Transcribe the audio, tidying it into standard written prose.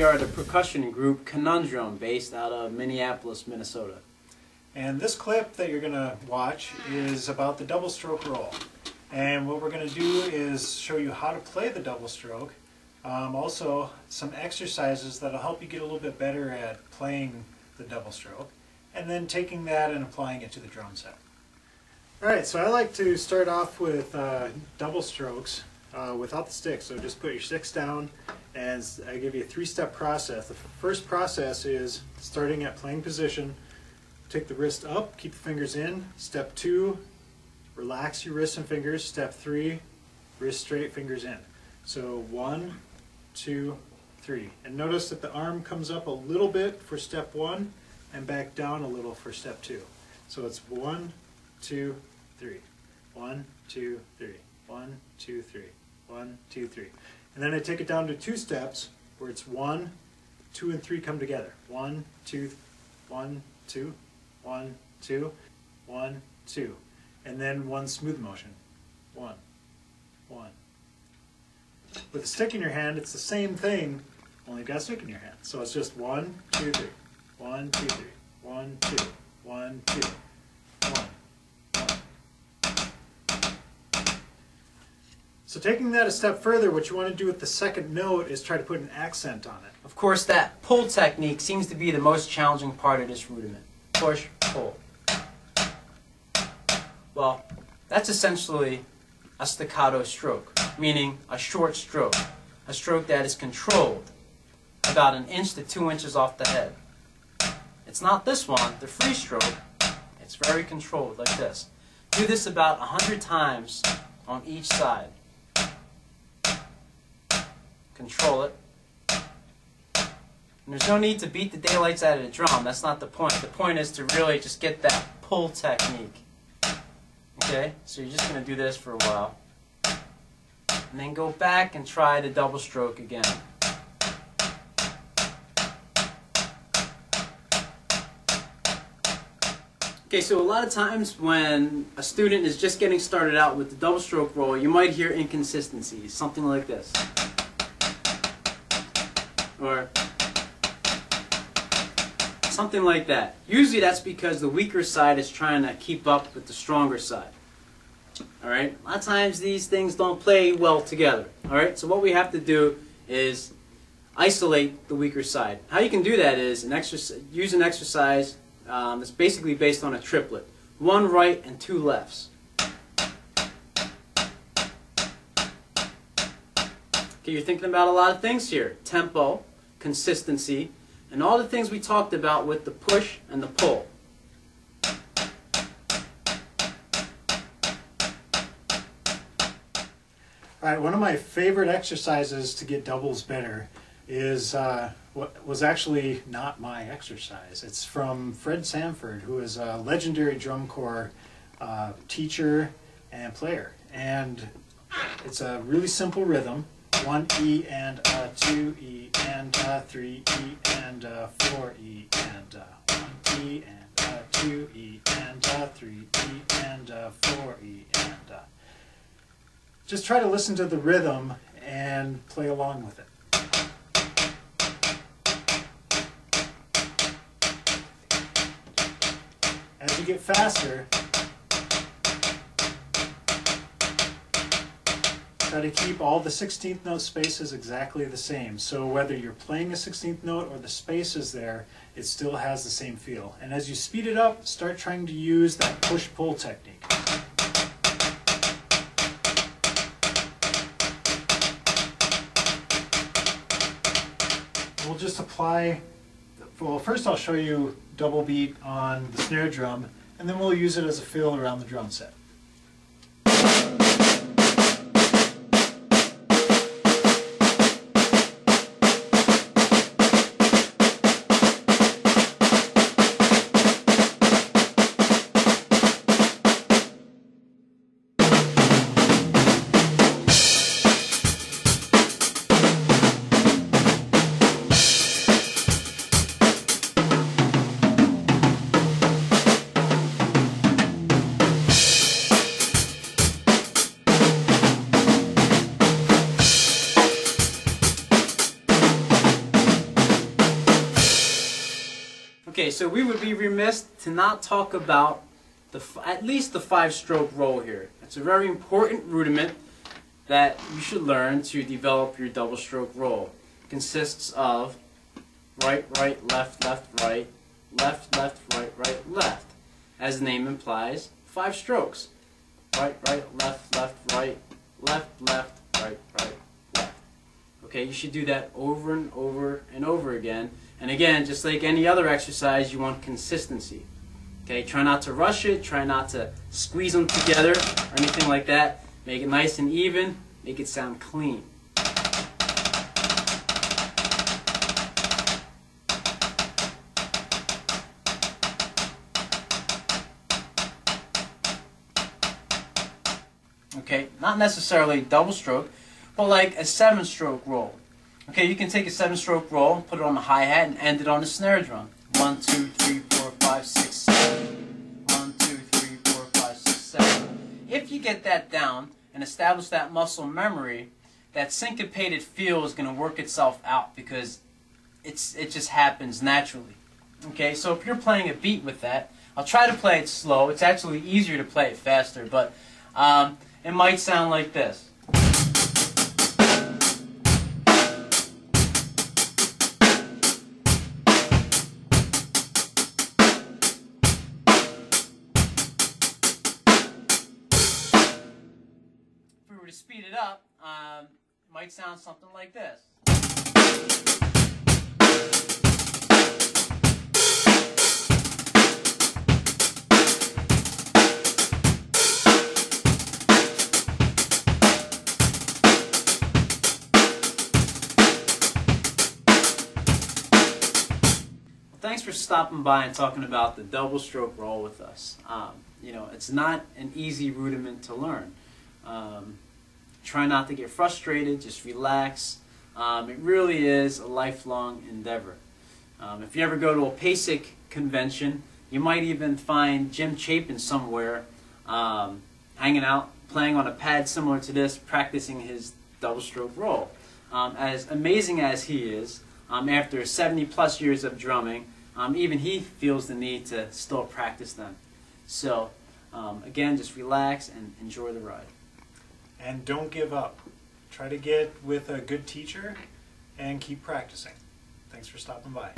we are the percussion group ConunDrum, based out of Minneapolis, Minnesota. And this clip that you're going to watch is about the double stroke roll. And what we're going to do is show you how to play the double stroke. Also some exercises that'll help you get a little bit better at playing the double stroke. And then taking that and applying it to the drum set. Alright, so I like to start off with double strokes without the sticks. So just put your sticks down and I give you a three-step process. The first process is starting at playing position. Take the wrist up, keep the fingers in. Step 2, relax your wrists and fingers. Step 3, wrist straight, fingers in. So 1, 2, 3. And notice that the arm comes up a little bit for step 1 and back down a little for step 2. So it's 1, 2, 3. 1, 2, 3. 1, 2, 3. 1, 2, 3. And then I take it down to 2 steps where it's 1, 2, and 3 come together. 1, 2, 1, 2. 1, 2, 1, 2, and then one smooth motion. 1, 1. With a stick in your hand, it's the same thing, only you've got a stick in your hand. So it's just 1, 2, 3, 1, 2, 3, 1, 2, 1, 2, 1, 1. So taking that a step further, what you want to do with the second note is try to put an accent on it. Of course, that pull technique seems to be the most challenging part of this rudiment. Push, pull. Well, that's essentially a staccato stroke, meaning a short stroke, a stroke that is controlled about 1 inch to 2 inches off the head. It's not this one, the free stroke. It's very controlled, like this. Do this about 100 times on each side. Control it. And there's no need to beat the daylights out of the drum. That's not the point. The point is to really just get that pull technique. Okay? So you're just going to do this for a while. And then go back and try the double stroke again. Okay, so a lot of times when a student is just getting started out with the double stroke roll, you might hear inconsistencies. Something like this. Or something like that. Usually that's because the weaker side is trying to keep up with the stronger side. Alright? A lot of times these things don't play well together. Alright? So what we have to do is isolate the weaker side. How you can do that is use an exercise that's basically based on a triplet. 1 right and 2 lefts. Okay, you're thinking about a lot of things here. Tempo, consistency, and all the things we talked about with the push and the pull. Alright, one of my favorite exercises to get doubles better is what was actually not my exercise. It's from Fred Sanford, who is a legendary drum corps teacher and player. And it's a really simple rhythm. 1 E and 2 E and 3 E and 4 E and 1 E and 2 E and 3 E and 4 E and just try to listen to the rhythm and play along with it. As you get faster, try to keep all the 16th note spaces exactly the same. So whether you're playing a 16th note or the space is there, it still has the same feel. And as you speed it up, start trying to use that push-pull technique. We'll just apply, well, first I'll show you double beat on the snare drum, and then we'll use it as a fill around the drum set. Okay, so we would be remiss to not talk about at least the 5-stroke roll here. It's a very important rudiment that you should learn to develop your double stroke roll. It consists of right, right, left, left, right, left, left, right, right, left. As the name implies, 5 strokes. Right, right, left, left, right, left, left, right, right, left. Okay, you should do that over and over and over again. And again, just like any other exercise, you want consistency. Okay, try not to rush it, try not to squeeze them together or anything like that. Make it nice and even, make it sound clean. Okay, not necessarily double stroke, but like a 7-stroke roll. Okay, you can take a 7-stroke roll, put it on the hi-hat, and end it on the snare drum. 1, 2, 3, 4, 5, 6, 7. 1, 2, 3, 4, 5, 6, 7. If you get that down and establish that muscle memory, that syncopated feel is going to work itself out because it just happens naturally. Okay, so if you're playing a beat with that, I'll try to play it slow. It's actually easier to play it faster, but it might sound like this. If we were to speed it up, it might sound something like this. Thanks for stopping by and talking about the double stroke roll with us. You know, it's not an easy rudiment to learn. Try not to get frustrated, just relax. It really is a lifelong endeavor. If you ever go to a PASIC convention, you might even find Jim Chapin somewhere hanging out, playing on a pad similar to this, practicing his double stroke roll. As amazing as he is, after 70+ years of drumming, even he feels the need to still practice them. So, again, just relax and enjoy the ride. And don't give up. Try to get with a good teacher and keep practicing. Thanks for stopping by.